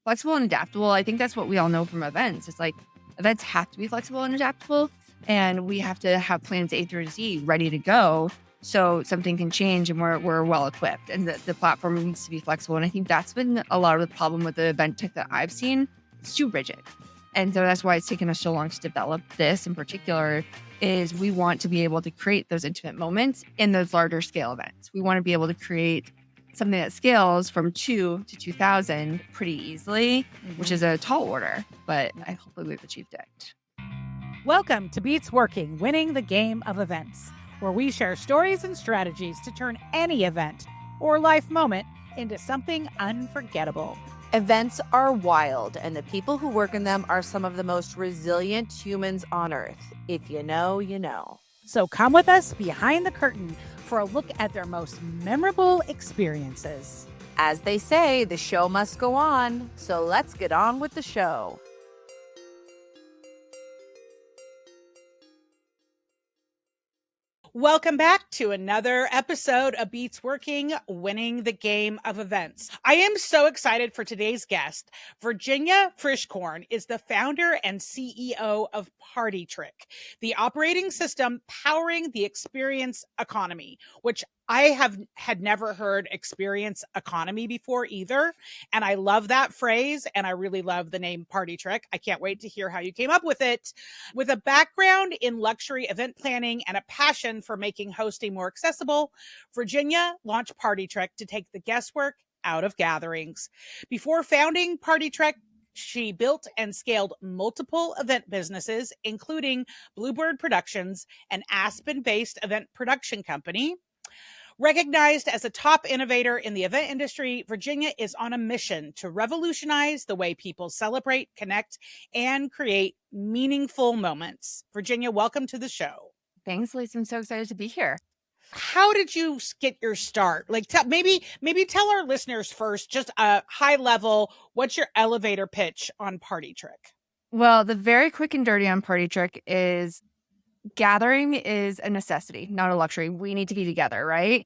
flexible and adaptable. I think that's what we all know from events. It's like events have to be flexible and adaptable, and we have to have plans A through Z ready to go so something can change and we're well equipped, and the platform needs to be flexible. And I think that's been a lot of the problem with the event tech that I've seen. It's too rigid. And so that's why it's taken us so long to develop this in particular, is we want to be able to create those intimate moments in those larger scale events. We want to be able to create something that scales from 2 to 2,000 pretty easily, which is a tall order, but hopefully we've achieved it. Welcome to Beats Working, Winning the Game of Events, where we share stories and strategies to turn any event or life moment into something unforgettable. Events are wild, and the people who work in them are some of the most resilient humans on Earth. If you know, you know. So come with us behind the curtain for a look at their most memorable experiences. As they say, the show must go on, so let's get on with the show. Welcome back to another episode of Beats Working, Winning the Game of Events. I am so excited for today's guest. Virginia Frischkorn is the founder and CEO of Partytrick, the operating system powering the experience economy, which I had never heard experience economy before either. And I love that phrase. And I really love the name Partytrick. I can't wait to hear how you came up with it. With a background in luxury event planning and a passion for making hosting more accessible, Virginia launched Partytrick to take the guesswork out of gatherings. Before founding Partytrick, she built and scaled multiple event businesses, including Bluebird Productions, an Aspen-based event production company. Recognized as a top innovator in the event industry, Virginia is on a mission to revolutionize the way people celebrate, connect, and create meaningful moments. Virginia, welcome to the show. Thanks, Alysse. I'm so excited to be here. How did you get your start? Like, maybe tell our listeners first, just a high level, what's your elevator pitch on Partytrick? Well, the very quick and dirty on Partytrick is gathering is a necessity, not a luxury. We need to be together, right?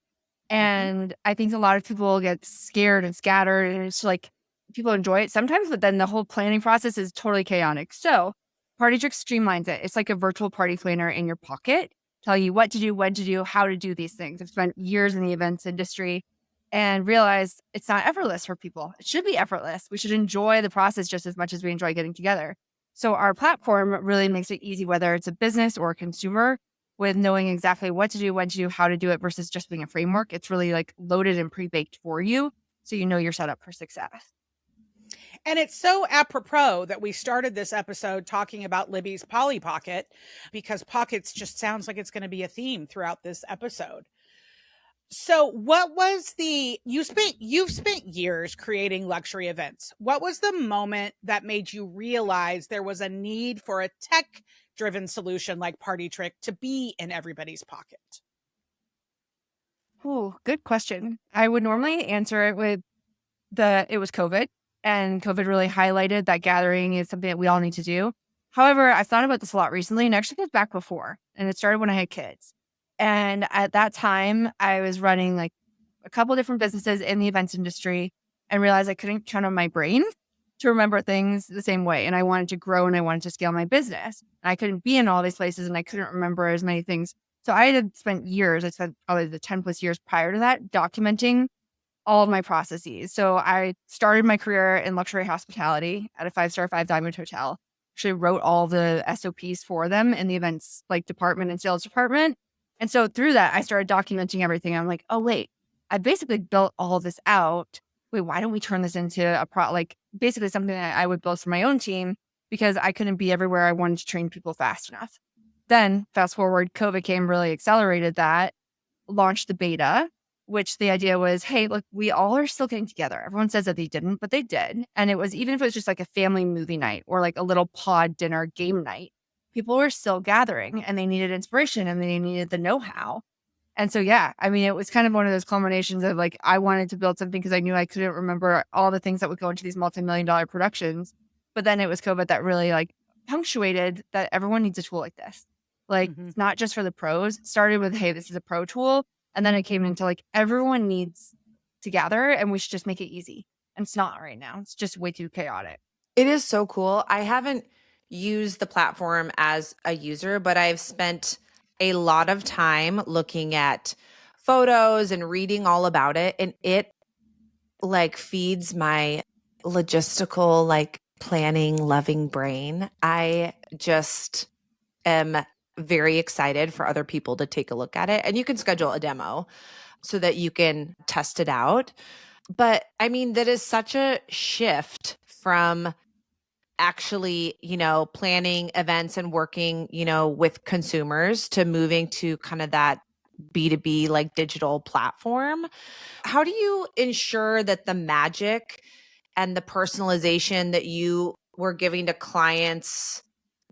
And I think a lot of people get scared and scattered, and it's like people enjoy it sometimes, but then the whole planning process is totally chaotic. So Partytrick streamlines it. It's like a virtual party planner in your pocket, tell you what to do, when to do, how to do these things. I've spent years in the events industry and realized it's not effortless for people. It should be effortless. We should enjoy the process just as much as we enjoy getting together. So our platform really makes it easy, whether it's a business or a consumer, with knowing exactly what to do, when to do, how to do it versus just being a framework. It's really like loaded and pre-baked for you, so you know you're set up for success. And it's so apropos that we started this episode talking about Libby's Polly Pocket, because pockets just sounds like it's going to be a theme throughout this episode. So what was you've spent years creating luxury events. What was the moment that made you realize there was a need for a tech-driven solution like Partytrick to be in everybody's pocket? Oh, good question. I would normally answer it with it was COVID, and COVID really highlighted that gathering is something that we all need to do. However, I've thought about this a lot recently, and actually goes back before, and it started when I had kids. And at that time, I was running like a couple different businesses in the events industry and realized I couldn't count on my brain to remember things the same way. And I wanted to grow and I wanted to scale my business. And I couldn't be in all these places and I couldn't remember as many things. So I had spent years, I spent probably the 10 plus years prior to that, documenting all of my processes. So I started my career in luxury hospitality at a 5-star, 5-diamond hotel. Actually wrote all the SOPs for them in the events like department and sales department. And so through that, I started documenting everything. I'm like, oh, wait, I basically built all of this out. Wait, why don't we turn this into basically something that I would build for my own team, because I couldn't be everywhere. I wanted to train people fast enough. Then fast forward, COVID came, really accelerated that, launched the beta, which the idea was, hey, look, we all are still getting together. Everyone says that they didn't, but they did. And it was, even if it was just like a family movie night or like a little pod dinner game night, people were still gathering and they needed inspiration and they needed the know-how. And so, yeah, I mean, it was kind of one of those culminations of like, I wanted to build something because I knew I couldn't remember all the things that would go into these multi-million-dollar productions. But then it was COVID that really like punctuated that everyone needs a tool like this. Like, it's not just for the pros. It started with, hey, this is a pro tool. And then it came into like, everyone needs to gather and we should just make it easy. And it's not right now. It's just way too chaotic. It is so cool. I haven't used the platform as a user, but I've spent a lot of time looking at photos and reading all about it. And it like feeds my logistical, like planning, loving brain. I just am very excited for other people to take a look at it. And you can schedule a demo so that you can test it out. But I mean, that is such a shift from actually, planning events and working, with consumers to moving to kind of that B2B like digital platform. How do you ensure that the magic and the personalization that you were giving to clients,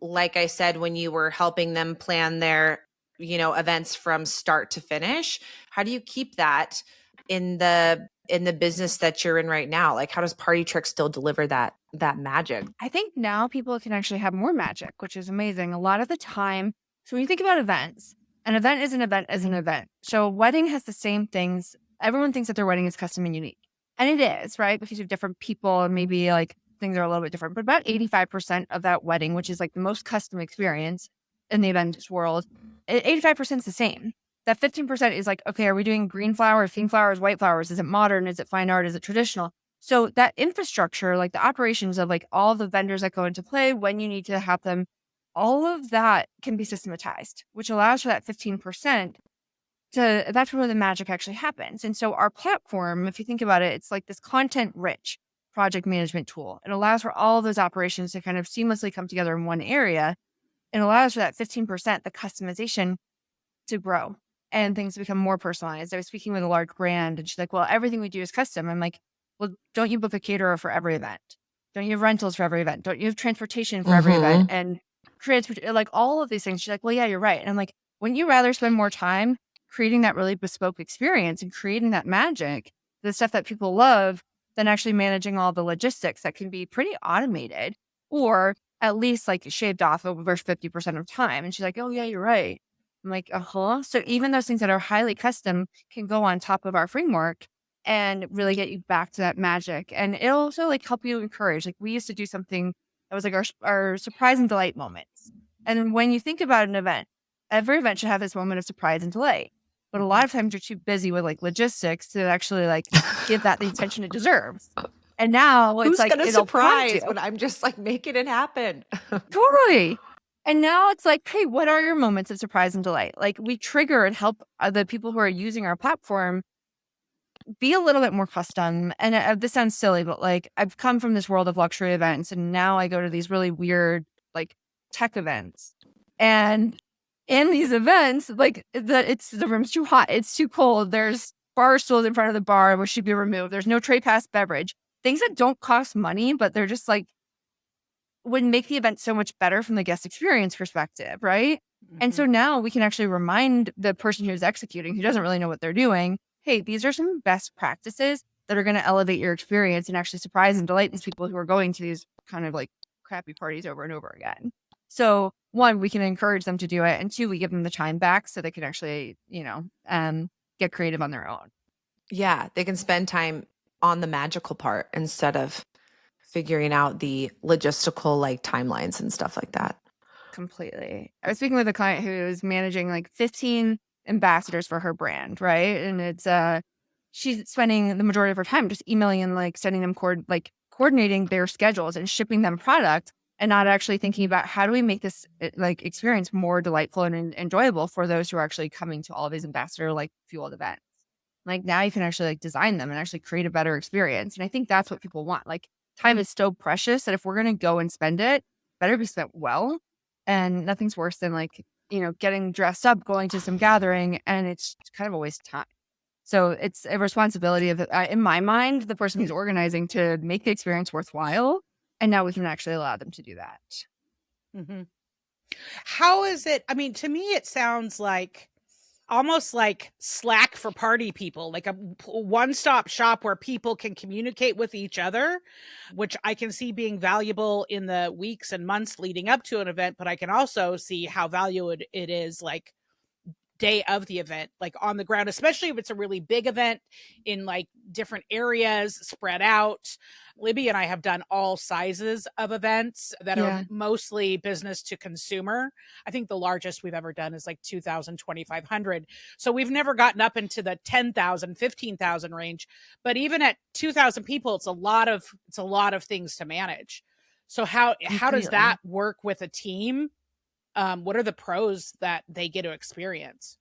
like I said, when you were helping them plan their, events from start to finish, how do you keep that in the business that you're in right now? Like, how does Partytrick still deliver that magic? I think now people can actually have more magic, which is amazing. A lot of the time, so when you think about events, an event is an event is an event. So a wedding has the same things. Everyone thinks that their wedding is custom and unique. And it is, right? Because you have different people and maybe like things are a little bit different. But about 85% of that wedding, which is like the most custom experience in the events world, 85% is the same. That 15% is like, okay, are we doing green flowers, pink flowers, white flowers? Is it modern? Is it fine art? Is it traditional? So that infrastructure, like the operations of like all the vendors that go into play, when you need to have them, all of that can be systematized, which allows for that 15% that's where the magic actually happens. And so our platform, if you think about it, it's like this content rich project management tool. It allows for all of those operations to kind of seamlessly come together in one area. It allows for that 15%, the customization, to grow and things become more personalized. I was speaking with a large brand and she's like, well, everything we do is custom. I'm like, well, don't you book a caterer for every event? Don't you have rentals for every event? Don't you have transportation for every event? And transport, like all of these things. She's like, well, yeah, you're right. And I'm like, wouldn't you rather spend more time creating that really bespoke experience and creating that magic, the stuff that people love, than actually managing all the logistics that can be pretty automated or at least like shaved off over 50% of time? And she's like, oh, yeah, you're right. I'm like, So even those things that are highly custom can go on top of our framework and really get you back to that magic. And it'll also like help you encourage. Like we used to do something that was like our surprise and delight moments. And when you think about an event, every event should have this moment of surprise and delight. But a lot of times you're too busy with like logistics to actually like give that the attention it deserves. And now it's Who's like gonna surprise when I'm just like making it happen? Totally. And now it's like, hey, what are your moments of surprise and delight? Like we trigger and help the people who are using our platform be a little bit more custom. And this sounds silly, but like I've come from this world of luxury events and now I go to these really weird like tech events. And in these events, like the room's too hot, it's too cold. There's bar stools in front of the bar which should be removed. There's no tray pass beverage. Things that don't cost money, but they're just like would make the event so much better from the guest experience perspective, right? And so now we can actually remind the person who's executing, who doesn't really know what they're doing, hey, these are some best practices that are going to elevate your experience and actually surprise and delight these people who are going to these kind of like crappy parties over and over again. So one, we can encourage them to do it. And two, we give them the time back so they can actually, get creative on their own. Yeah, they can spend time on the magical part instead of figuring out the logistical like timelines and stuff like that. Completely. I was speaking with a client who is managing like 15 ambassadors for her brand, right? And it's she's spending the majority of her time just emailing and like sending them coordinating their schedules and shipping them product and not actually thinking about how do we make this like experience more delightful and enjoyable for those who are actually coming to all of these ambassador like fueled events. Like now you can actually like design them and actually create a better experience. And I think that's what people want. Like time is so precious that if we're going to go and spend it, better be spent well. And nothing's worse than like, getting dressed up, going to some gathering, and it's kind of a waste of time. So it's a responsibility of, in my mind, the person who's organizing to make the experience worthwhile. And now we can actually allow them to do that. Mm-hmm. How is it? I mean, to me, it sounds like almost like Slack for party people, like a one-stop shop where people can communicate with each other, which I can see being valuable in the weeks and months leading up to an event, but I can also see how valuable it is like day of the event, like on the ground, especially if it's a really big event in like different areas spread out. Libby and I have done all sizes of events that are Yeah. mostly business to consumer. I think the largest we've ever done is like 2,000, 2,500. So we've never gotten up into the 10,000, 15,000 range. But even at 2,000 people, it's a lot of things to manage. So how does Completely. that work with a team? What are the pros that they get to experience?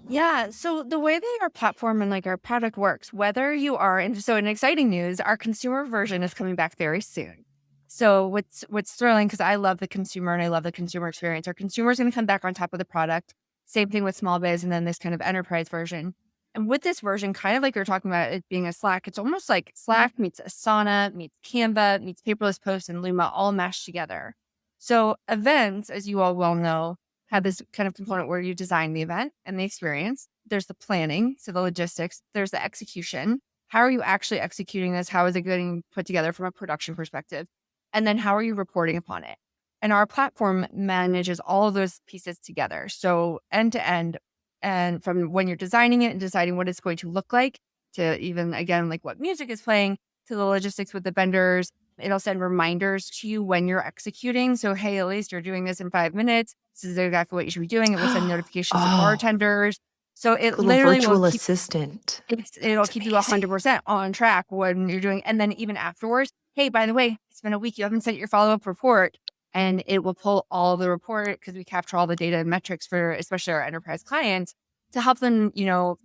Yeah. So the way that our platform and like our product works, whether you are, and so in exciting news, our consumer version is coming back very soon. So what's thrilling, because I love the consumer and I love the consumer experience. Our consumer is going to come back on top of the product. Same thing with small biz, and then this kind of enterprise version. And with this version, kind of like you're talking about it being a Slack, it's almost like Slack meets Asana, meets Canva, meets Paperless Post and Luma all mashed together. So events, as you all well know, have this kind of component where you design the event and the experience. There's the planning, so the logistics. There's the execution. How are you actually executing this? How is it getting put together from a production perspective? And then how are you reporting upon it? And our platform manages all of those pieces together. So end to end, and from when you're designing it and deciding what it's going to look like, to even, again, like what music is playing, to the logistics with the vendors. It'll send reminders to you when you're executing. So, hey, Alysse, you're doing this in 5 minutes. This is exactly what you should be doing. It will send notifications to Oh, bartenders. So it like a little literally will virtual keep assistant. it'll It's keep you amazing. 100% on track when you're doing. And then even afterwards, hey, by the way, it's been a week. You haven't sent your follow-up report. And it will pull all the report, because we capture all the data and metrics for especially our enterprise clients, to help them,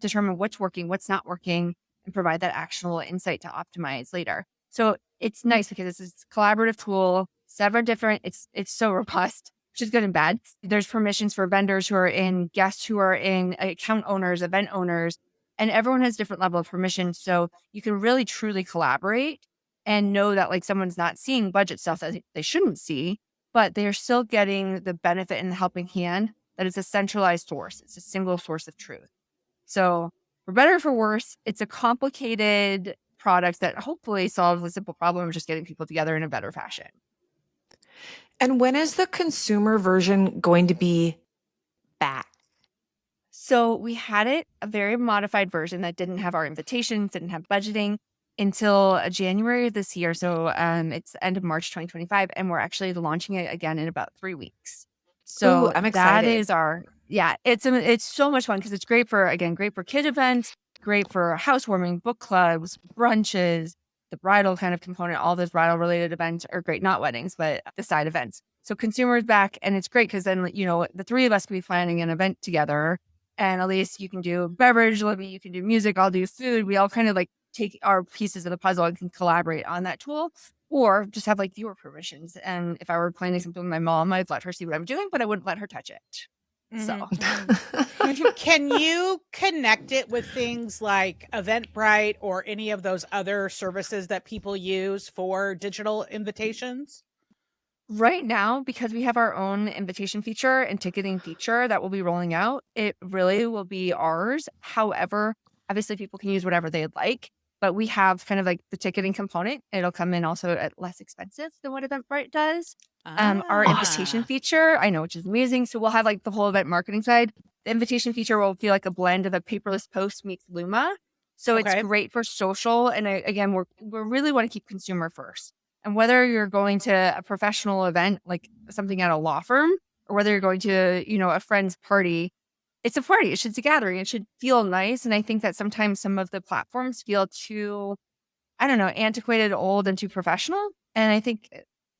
determine what's working, what's not working, and provide that actionable insight to optimize later. So it's nice because it's this collaborative tool, several different, it's so robust, which is good and bad. There's permissions for vendors who are in, guests who are in, account owners, event owners, and everyone has different level of permission. So you can really truly collaborate and know that like someone's not seeing budget stuff that they shouldn't see, but they're still getting the benefit and the helping hand that it's a centralized source. It's a single source of truth. So for better or for worse, it's a complicated product that hopefully solves a simple problem of just getting people together in a better fashion. And when is the consumer version going to be back? So we had a very modified version that didn't have our invitations, didn't have budgeting until January of this year. So it's end of March 2025, and we're actually launching it again in about 3 weeks. Ooh, So I'm that excited. is it's so much fun because it's great for kid events, great for housewarming, book clubs, brunches, the bridal kind of component. All those bridal related events are great, not weddings, but the side events. So consumers back, and it's great because then the three of us can be planning an event together. And Alysse, you can do beverage, Libby, you can do music, I'll do food. We all kind of like take our pieces of the puzzle and can collaborate on that tool, or just have like viewer permissions. And if I were planning something with my mom, I'd let her see what I'm doing, but I wouldn't let her touch it. So Can you connect it with things like Eventbrite or any of those other services that people use for digital invitations? right now, because we have our own invitation feature and ticketing feature that we'll be rolling out, it really will be ours. However, obviously people can use whatever they'd like, but we have kind of like the ticketing component. It'll come in also at less expensive than what Eventbrite does. Our invitation Ah. feature, I know, which is amazing. So we'll have like the whole event marketing side. The invitation feature will feel like a blend of a paperless post meets Luma. So it's Okay. great for social. And again, we really want to keep consumer first. And whether you're going to a professional event, like something at a law firm, or whether you're going to, a friend's party, it's a party. It's a gathering. It should feel nice. And I think that sometimes some of the platforms feel too, I don't know, antiquated, old, and too professional. And I think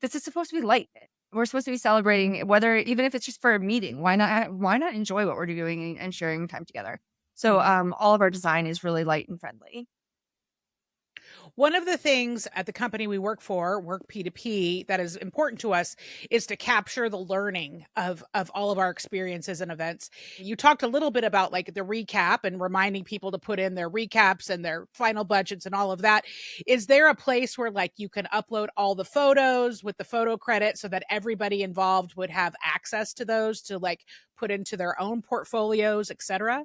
this is supposed to be light. We're supposed to be celebrating, whether even if it's just for a meeting. Why not enjoy what we're doing and sharing time together? So all of our design is really light and friendly. One of the things at the company we work for, Work P2P, that is important to us is to capture the learning of all of our experiences and events. You talked a little bit about like the recap and reminding people to put in their recaps and their final budgets and all of that. Is there a place where like you can upload all the photos with the photo credit so that everybody involved would have access to those to like put into their own portfolios, etc.?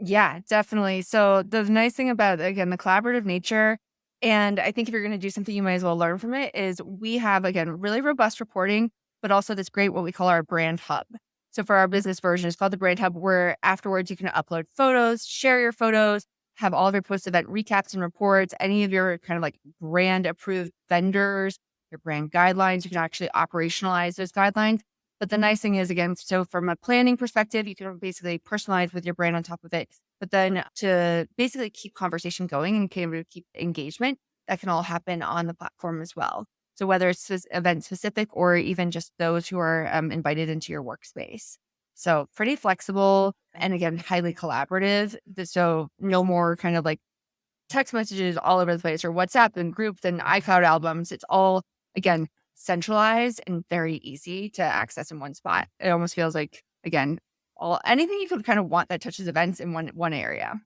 Yeah, definitely. So the nice thing about, again, the collaborative nature, and I think if you're going to do something, you might as well learn from it, is we have, again, really robust reporting, but also this great, what we call our brand hub. So for our business version, it's called the Brand Hub, where afterwards you can upload photos, share your photos, have all of your post-event recaps and reports, any of your kind of like brand approved vendors, your brand guidelines. You can actually operationalize those guidelines. But the nice thing is, again, so from a planning perspective, you can basically personalize with your brand on top of it. But then to basically keep conversation going and keep engagement, that can all happen on the platform as well. So whether it's event specific or even just those who are invited into your workspace. So pretty flexible and again, highly collaborative. So no more kind of like text messages all over the place or WhatsApp and groups and iCloud albums. It's all, again, centralized and very easy to access in one spot. It almost feels like, again, anything you could kind of want that touches events in one area.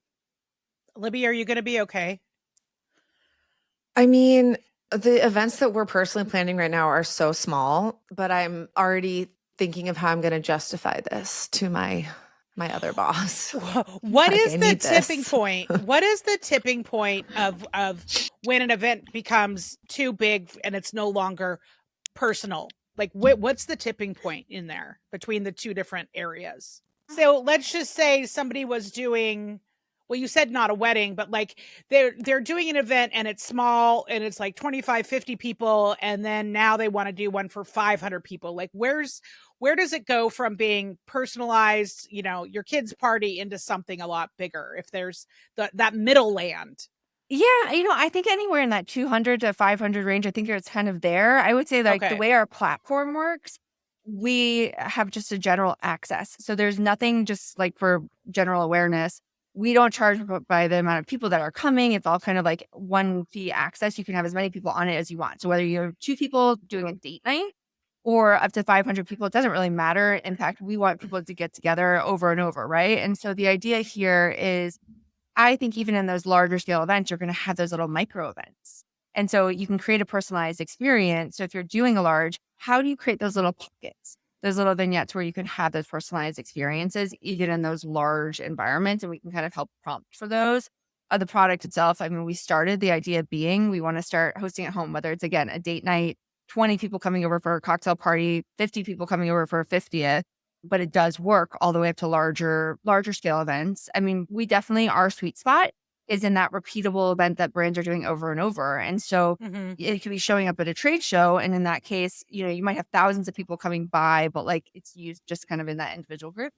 Libby, are you going to be okay? I mean, the events that we're personally planning right now are so small, but I'm already thinking of how I'm going to justify this to my other boss. What is the tipping point? What is the tipping point of when an event becomes too big and it's no longer personal? Like what's the tipping point in there between the two different areas? So let's just say somebody was doing, well, you said not a wedding, but like they're doing an event and it's small and it's like 25, 50 people. And then now they want to do one for 500 people. Like where does it go from being personalized, your kid's party into something a lot bigger if there's that middle land? Yeah, I think anywhere in that 200 to 500 range, I think it's kind of there. I would say like the way our platform works, we have just a general access. So there's nothing just like for general awareness. We don't charge by the amount of people that are coming. It's all kind of like one fee access. You can have as many people on it as you want. So whether you're 2 people doing a date night or up to 500 people, it doesn't really matter. In fact, we want people to get together over and over, right? And so the idea here is, I think even in those larger scale events, you're going to have those little micro events. And so you can create a personalized experience. So if you're doing a large, how do you create those little pockets, those little vignettes where you can have those personalized experiences, even in those large environments? And we can kind of help prompt for those. The product itself, I mean, we started the idea being we want to start hosting at home, whether it's, again, a date night, 20 people coming over for a cocktail party, 50 people coming over for a 50th. But it does work all the way up to larger scale events. I mean, we definitely, our sweet spot is in that repeatable event that brands are doing over and over. And so it could be showing up at a trade show. And in that case, you might have thousands of people coming by, but like it's used just kind of in that individual group.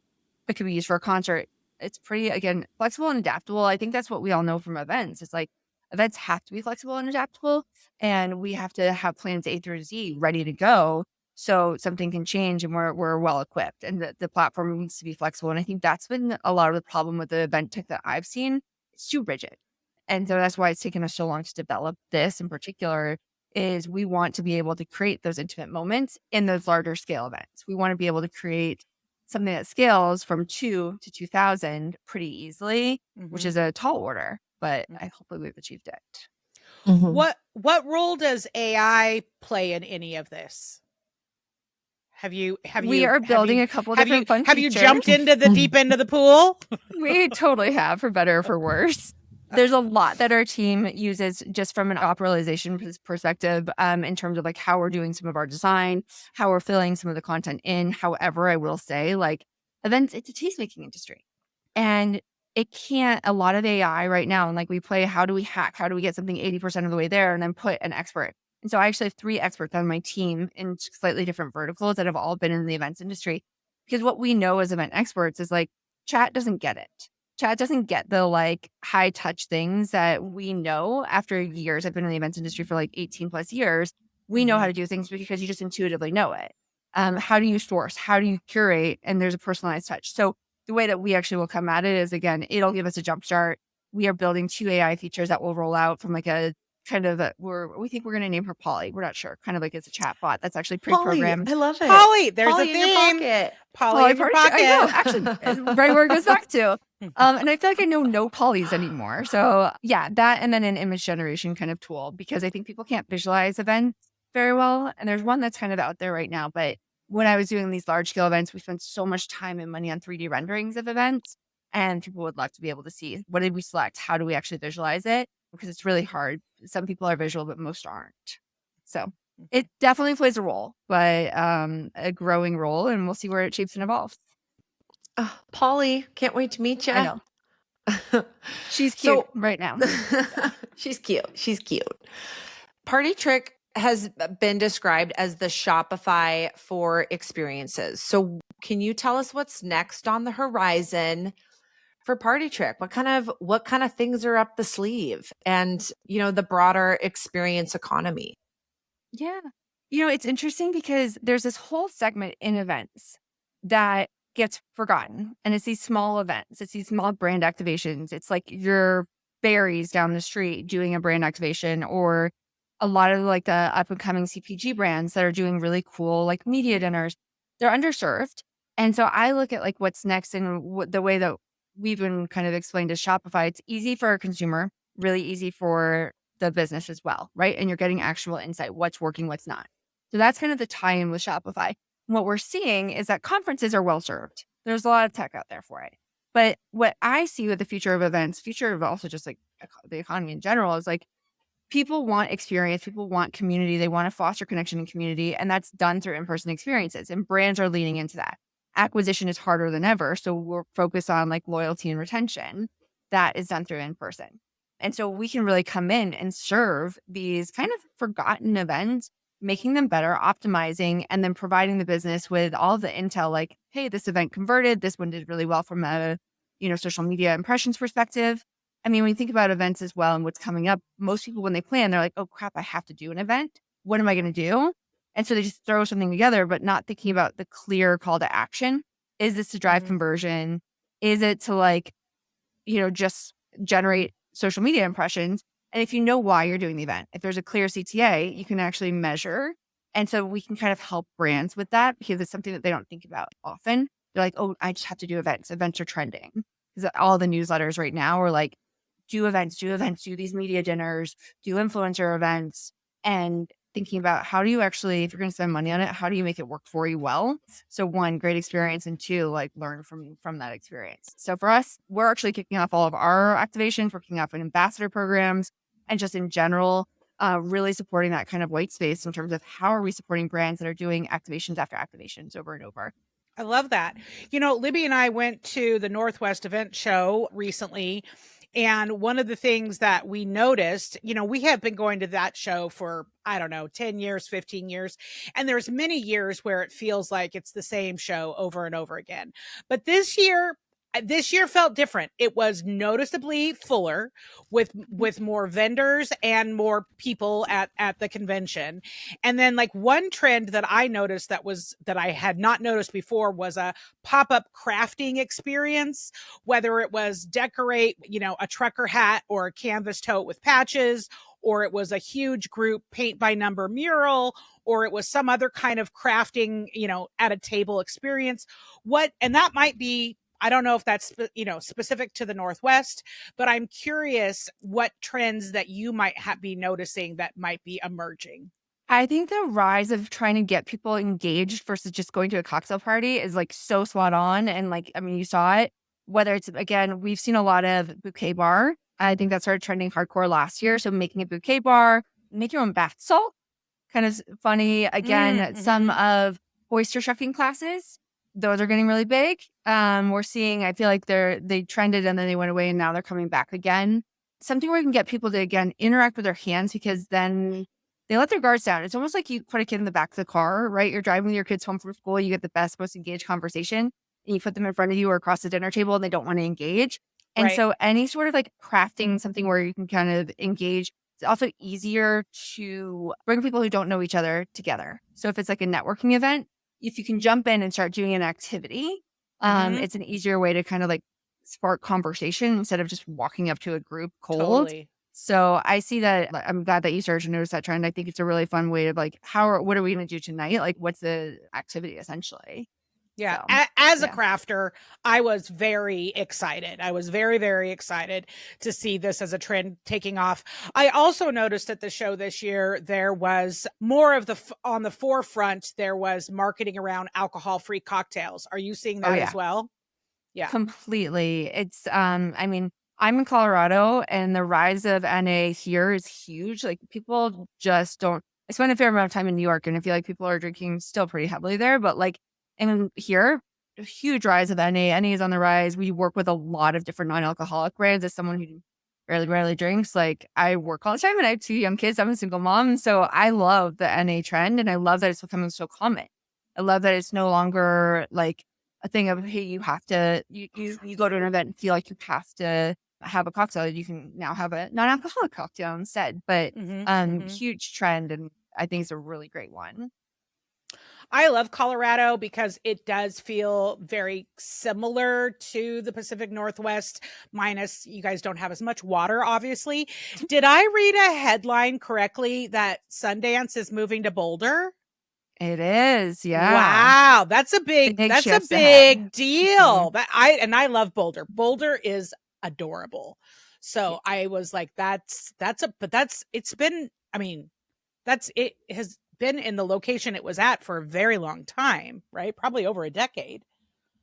It could be used for a concert. It's pretty, again, flexible and adaptable. I think that's what we all know from events. It's like events have to be flexible and adaptable. And we have to have plans A through Z ready to go. So something can change and we're well equipped, and the platform needs to be flexible. And I think that's been a lot of the problem with the event tech that I've seen. It's too rigid. And so that's why it's taken us so long to develop this in particular, is we want to be able to create those intimate moments in those larger scale events. We want to be able to create something that scales from 2 to 2,000 pretty easily, which is a tall order, but hopefully we've achieved it. What role does AI play in any of this? We are building a couple different fun features. Have you jumped into the deep end of the pool? We totally have, for better or for worse. There's a lot that our team uses just from an operationalization perspective, in terms of like how we're doing some of our design, how we're filling some of the content in. However, I will say, like, events, it's a taste-making industry. And it can't, a lot of AI right now, and like we play, how do we hack? How do we get something 80% of the way there and then put an expert? And so I actually have 3 experts on my team in slightly different verticals that have all been in the events industry. Because what we know as event experts is like, chat doesn't get it. Chat doesn't get the like high touch things that we know after years. I've been in the events industry for like 18 plus years. We know how to do things because you just intuitively know it. How do you source? How do you curate? And there's a personalized touch. So the way that we actually will come at it is, again, it'll give us a jump start. We are building 2 AI features that will roll out from like a kind of we think we're going to name her Polly. We're not sure. Kind of like it's a chatbot that's actually pre-programmed. Polly, I love it. Polly, there's Polly a theme. In your pocket. Polly in your pocket. I know, actually, right where it goes back to. And I feel like I know no Pollys anymore. So yeah, that, and then an image generation kind of tool, because I think people can't visualize events very well. And there's one that's kind of out there right now. But when I was doing these large scale events, we spent so much time and money on 3D renderings of events. And people would love to be able to see, what did we select? How do we actually visualize it? Because it's really hard. Some people are visual, but most aren't. So It definitely plays a role, but a growing role, and we'll see where it shapes and evolves. Oh, Polly, can't wait to meet I you. know. She's cute So right now. Yeah. she's cute. She's cute. Partytrick has been described as the Shopify for experiences. So can you tell us what's next on the horizon for Partytrick? What kind of things are up the sleeve and, the broader experience economy? Yeah. It's interesting because there's this whole segment in events that gets forgotten. And it's these small events, it's these small brand activations. It's like your berries down the street doing a brand activation, or a lot of like the up and coming CPG brands that are doing really cool like media dinners. They're underserved. And so I look at like what's next, and the way that we've been kind of explained as Shopify. It's easy for a consumer, really easy for the business as well, right? And you're getting actual insight, what's working, what's not. So that's kind of the tie-in with Shopify. What we're seeing is that conferences are well served. There's a lot of tech out there for it. But what I see with the future of events, future of also just like the economy in general, is like people want experience, people want community, they want to foster connection and community, and that's done through in-person experiences. And brands are leaning into that. Acquisition is harder than ever, so we're focused on like loyalty and retention. That is done through in person. And so we can really come in and serve these kind of forgotten events, making them better, optimizing, and then providing the business with all the intel like, hey, this event converted, this one did really well from a, social media impressions perspective. I mean, when you think about events as well and what's coming up, most people, when they plan, they're like, oh crap, I have to do an event. What am I going to do? And so they just throw something together, but not thinking about the clear call to action. Is this to drive conversion? Is it to like, just generate social media impressions? And if you know why you're doing the event, if there's a clear CTA, you can actually measure. And so we can kind of help brands with that because it's something that they don't think about often. They're like, oh, I just have to do events. Events are trending. Because all the newsletters right now are like, do events, do these media dinners, do influencer events, and thinking about how do you actually, if you're going to spend money on it, how do you make it work for you well? So one, great experience, and two, like learn from that experience. So for us, we're actually kicking off all of our activations, we're kicking off an ambassador programs, and just in general, really supporting that kind of white space in terms of how are we supporting brands that are doing activations after activations over and over. I love that. Libby and I went to the Northwest Event Show recently. And one of the things that we noticed, we have been going to that show for, I don't know, 10 years, 15 years. And there's many years where it feels like it's the same show over and over again. But this year felt different. It was noticeably fuller with more vendors and more people at the convention. And then like one trend that I noticed that I had not noticed before was a pop-up crafting experience, whether it was decorate, a trucker hat or a canvas tote with patches, or it was a huge group paint by number mural, or it was some other kind of crafting, at a table experience. And that might be, I don't know if that's, specific to the Northwest, but I'm curious what trends that you might be noticing that might be emerging. I think the rise of trying to get people engaged versus just going to a cocktail party is like so spot on. And like, I mean, you saw it, whether it's, again, we've seen a lot of bouquet bar. I think that started trending hardcore last year. So making a bouquet bar, make your own bath salt, kind of funny. Again, some of oyster shucking classes, those are getting really big. We're seeing, I feel like they trended and then they went away and now they're coming back again. Something where you can get people to, again, interact with their hands, because then they let their guards down. It's almost like you put a kid in the back of the car, right? You're driving your kids home from school. You get the best, most engaged conversation, and you put them in front of you or across the dinner table and they don't want to engage. And Right. so any sort of like crafting something where you can kind of engage, it's also easier to bring people who don't know each other together. So if it's like a networking event, if you can jump in and start doing an activity, it's an easier way to kind of like spark conversation instead of just walking up to a group cold. Totally. So I see that. I'm glad that you started to notice that trend. I think it's a really fun way to like, what are we going to do tonight? Like, what's the activity essentially? Yeah. So, As a crafter, I was very excited. I was very, very excited to see this as a trend taking off. I also noticed at the show this year, there was more of on the forefront, there was marketing around alcohol-free cocktails. Are you seeing that as well? Yeah. Completely. It's, I mean, I'm in Colorado and the rise of NA here is huge. Like people just don't, I spent a fair amount of time in New York, and I feel like people are drinking still pretty heavily there. But like, and here, a huge rise of NA. NA is on the rise. We work with a lot of different non-alcoholic brands. As someone who rarely drinks, like I work all the time, and I have 2 young kids. I'm a single mom, so I love the NA trend, and I love that it's becoming so common. I love that it's no longer like a thing of, hey, you have to you go to an event and feel like you have to have a cocktail. You can now have a non-alcoholic cocktail instead. But huge trend, and I think it's a really great one. I love Colorado because it does feel very similar to the Pacific Northwest, minus you guys don't have as much water, obviously. Did I read a headline correctly that Sundance is moving to Boulder? It is, yeah. Wow, that's a big deal. That I love Boulder. Boulder is adorable. So I was like, it has been in the location it was at for a very long time, right? Probably over a decade.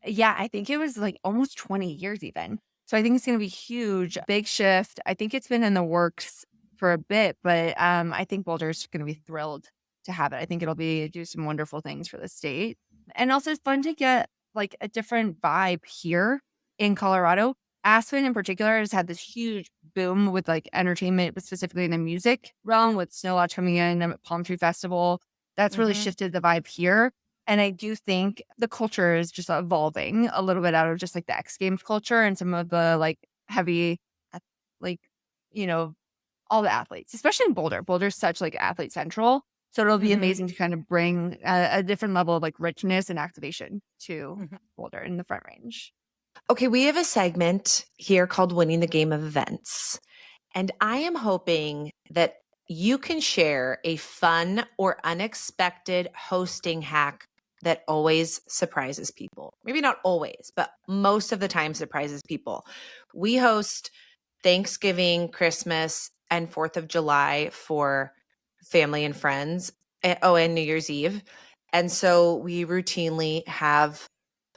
Yeah, I think it was like almost 20 years even. So I think it's going to be huge, big shift. I think it's been in the works for a bit, but I think Boulder's going to be thrilled to have it. I think it'll do some wonderful things for the state. And also it's fun to get like a different vibe here in Colorado. Aspen in particular has had this huge boom with like entertainment, but specifically in the music realm with Snow Lodge coming in, Palm Tree Festival. That's really shifted the vibe here. And I do think the culture is just evolving a little bit out of just like the X Games culture and some of the like heavy, like, all the athletes, especially in Boulder. Boulder's such like athlete central. So it'll be amazing to kind of bring a different level of like richness and activation to Boulder in the Front Range. Okay, we have a segment here called Winning the Game of Events. And I am hoping that you can share a fun or unexpected hosting hack that always surprises people. Maybe not always, but most of the time surprises people. We host Thanksgiving, Christmas, and 4th of July for family and friends. And New Year's Eve. And so we routinely have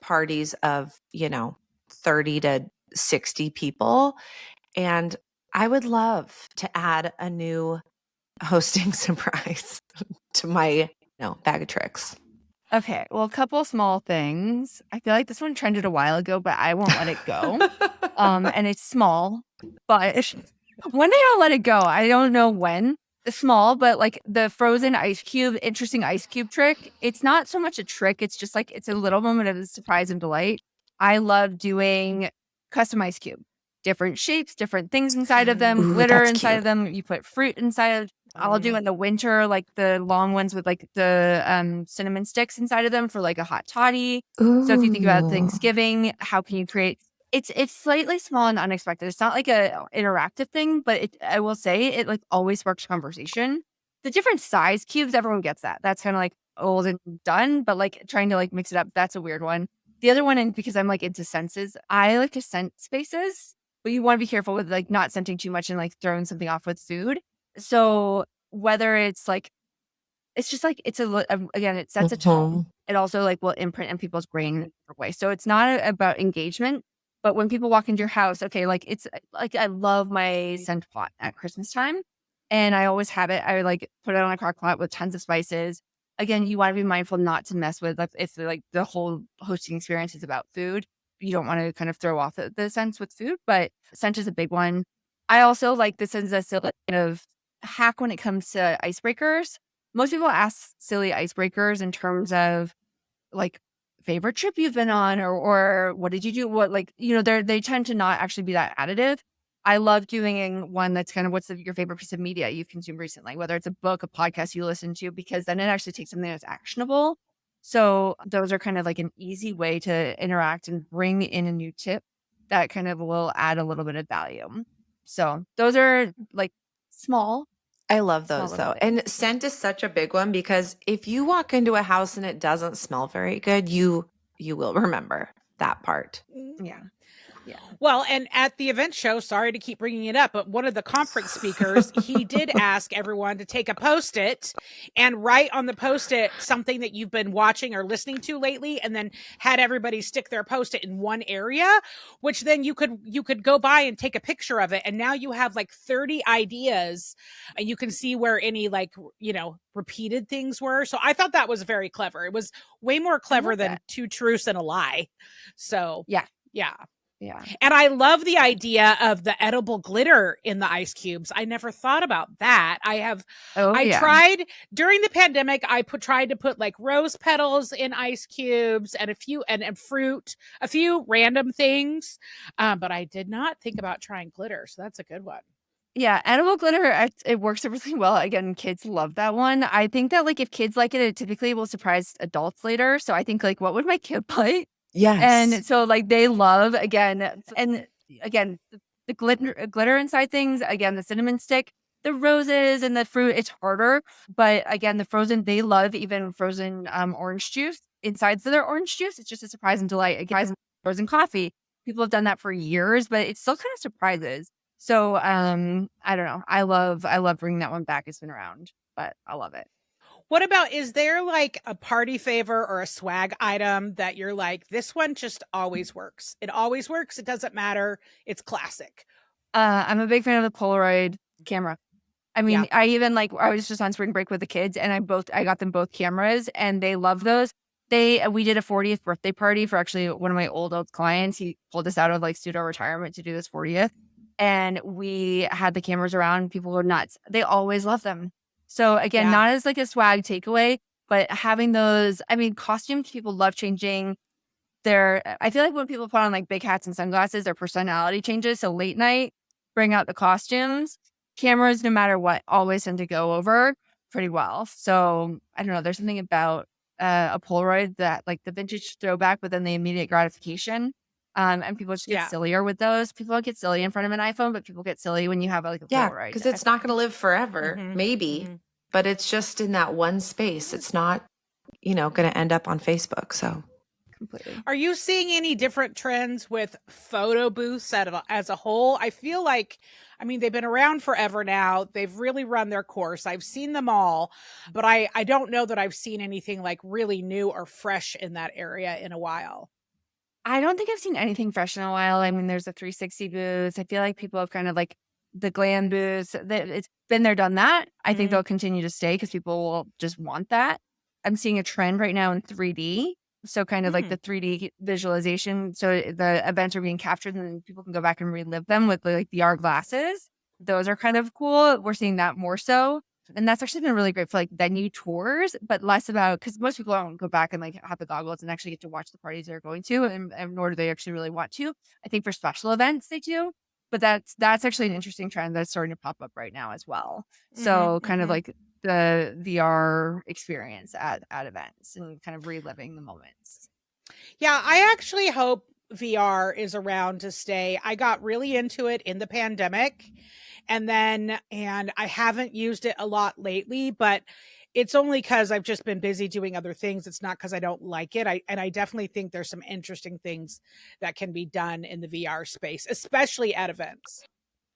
parties of, 30 to 60 people. And I would love to add a new hosting surprise to my bag of tricks. Okay, well, a couple small things. I feel like this one trended a while ago, but I won't let it go. And it's small, but one day I'll let it go. I don't know when. It's small, but like the frozen ice cube, interesting ice cube trick. It's not so much a trick. It's just like, it's a little moment of surprise and delight. I love doing custom ice cube, different shapes, different things inside of them, glitter inside of them. You put fruit inside of. I'll do in the winter, like the long ones with like the cinnamon sticks inside of them for like a hot toddy. Ooh. So if you think about Thanksgiving, how can you create? It's slightly small and unexpected. It's not like a interactive thing, but I will say it like always sparks conversation. The different size cubes, everyone gets that. That's kind of like old and done, but like trying to like mix it up, that's a weird one. The other one, and because I'm like into senses, I like to scent spaces, but you want to be careful with like not scenting too much and like throwing something off with food. So whether it's like, it's just like, again, it sets a tone. It also like will imprint in people's brain in a different way. So it's not about engagement, but when people walk into your house, okay, like it's like, I love my scent pot at Christmas time and I always have it. I like put it on a crock pot with tons of spices. Again, you want to be mindful not to mess with like, if like the whole hosting experience is about food. You don't want to kind of throw off the scents with food, but scent is a big one. I also like this as a silly kind of hack when it comes to icebreakers. Most people ask silly icebreakers in terms of like favorite trip you've been on or what did you do? What like, they tend to not actually be that additive. I love doing one that's kind of what's your favorite piece of media you've consumed recently, whether it's a book, a podcast you listen to, because then it actually takes something that's actionable. So those are kind of like an easy way to interact and bring in a new tip that kind of will add a little bit of value. So those are like small. I love those though. And scent is such a big one because if you walk into a house and it doesn't smell very good, you will remember that part. Yeah. Yeah. Well, and at the event show, sorry to keep bringing it up, but one of the conference speakers, he did ask everyone to take a Post-it and write on the Post-it something that you've been watching or listening to lately, and then had everybody stick their Post-it in one area, which then you could go by and take a picture of it, and now you have like 30 ideas, and you can see where any like, repeated things were. So I thought that was very clever. It was way more clever than that. 2 truths and a lie. So Yeah. yeah. Yeah. And I love the idea of the edible glitter in the ice cubes. I never thought about that. I tried during the pandemic, tried to put like rose petals in ice cubes and and fruit, a few random things. But I did not think about trying glitter. So that's a good one. Yeah, edible glitter, it works really well. Again, kids love that one. I think that, like, if kids like it, it typically will surprise adults later. So I think, like, what would my kid like? Yes. And so, like, they love, again, and again, the glitter inside things, again, the cinnamon stick, the roses and the fruit, it's harder. But again, the frozen, they love even frozen orange juice inside their orange juice. It's just a surprise and delight. Again, frozen coffee. People have done that for years, but it still kind of surprises. So, I don't know. I love bringing that one back. It's been around, but I love it. What about, is there like a party favor or a swag item that you're like, this one just always works? It always works. It doesn't matter. It's classic. I'm a big fan of the Polaroid camera. I mean, Yeah. I was just on spring break with the kids, and I got them both cameras, and they love those. We did a 40th birthday party for actually one of my old clients. He pulled us out of like pseudo retirement to do this 40th. And we had the cameras around. People were nuts. They always love them. So again, Yeah. not as like a swag takeaway, but having those, I mean, costumes, people love changing I feel like when people put on like big hats and sunglasses, their personality changes. So late night, bring out the costumes. Cameras, no matter what, always tend to go over pretty well. So I don't know. There's something about a Polaroid that like the vintage throwback, but then the immediate gratification. And people just get sillier with those. People don't get silly in front of an iPhone, but people get silly when you have like a Polaroid. Because it's not going to live forever, maybe, but it's just in that one space. It's not, going to end up on Facebook. So completely. Are you seeing any different trends with photo booths as a whole? I feel like, I mean, they've been around forever now. They've really run their course. I've seen them all, but I don't know that I've seen anything like really new or fresh in that area in a while. I don't think I've seen anything fresh in a while. I mean, there's a 360 booth. I feel like people have kind of like the glam booths. It's been there, done that. I think they'll continue to stay because people will just want that. I'm seeing a trend right now in 3D. So kind of like the 3D visualization. So the events are being captured and then people can go back and relive them with like VR glasses. Those are kind of cool. We're seeing that more so. And that's actually been really great for like venue tours, but less about, because most people don't go back and like have the goggles and actually get to watch the parties they're going to, and nor do they actually really want to. I think for special events they do, but that's actually an interesting trend that's starting to pop up right now as well. So kind of like the VR experience at events and kind of reliving the moments. Yeah, I actually hope VR is around to stay. I got really into it in the pandemic. And I haven't used it a lot lately, but it's only because I've just been busy doing other things. It's not because I don't like it. I definitely think there's some interesting things that can be done in the VR space, especially at events.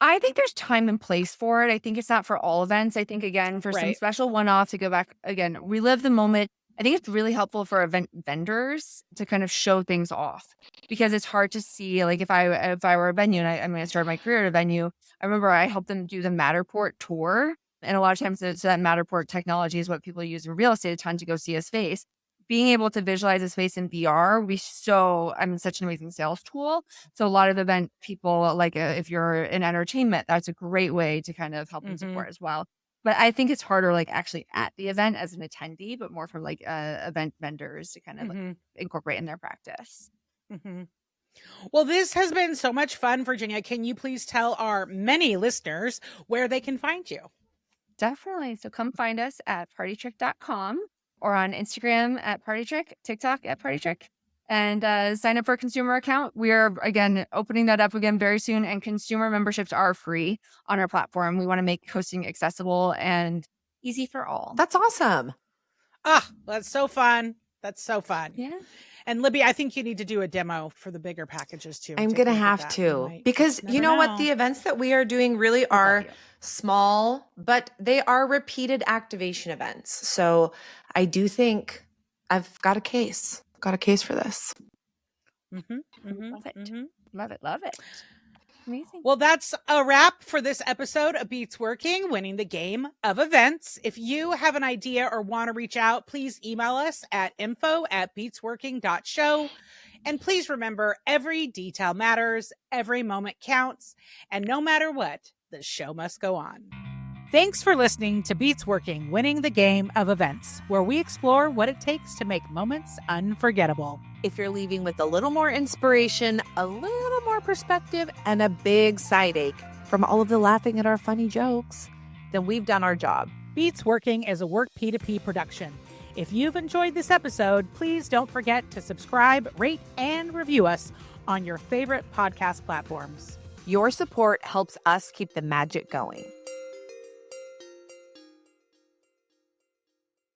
I think there's time and place for it. I think it's not for all events. I think, again, for some special one-off to go back, again, relive the moment. I think it's really helpful for event vendors to kind of show things off because it's hard to see. Like if I were a venue and I'm going to start my career at a venue, I remember I helped them do the Matterport tour. And a lot of times, so that Matterport technology is what people use in real estate a ton to go see a space. Being able to visualize a space in VR would be such an amazing sales tool. So a lot of event people, like if you're in entertainment, that's a great way to kind of help and support as well. But I think it's harder, like actually at the event as an attendee, but more from like event vendors to kind of like, incorporate in their practice. Well, this has been so much fun, Virginia. Can you please tell our many listeners where they can find you? Definitely. So come find us at partytrick.com or on Instagram at Partytrick, TikTok at Partytrick. And sign up for a consumer account. We are, again, opening that up again very soon. And consumer memberships are free on our platform. We want to make hosting accessible and easy for all. That's awesome. Ah, that's so fun. That's so fun. Yeah. And Libby, I think you need to do a demo for the bigger packages too. I'm going to have to, because you know what? The events that we are doing really are small, but they are repeated activation events. So I do think I've got a case for this. Love it. Love it. Amazing. Well, that's a wrap for this episode of Beats Working, winning the game of events. If you have an idea or want to reach out, please email us at info@beatsworking.show. And please remember, every detail matters, every moment counts, and no matter what, the show must go on. Thanks for listening to Beats Working, winning the game of events, where we explore what it takes to make moments unforgettable. If you're leaving with a little more inspiration, a little more perspective, and a big side ache from all of the laughing at our funny jokes, then we've done our job. Beats Working is a Work P2P production. If you've enjoyed this episode, please don't forget to subscribe, rate, and review us on your favorite podcast platforms. Your support helps us keep the magic going.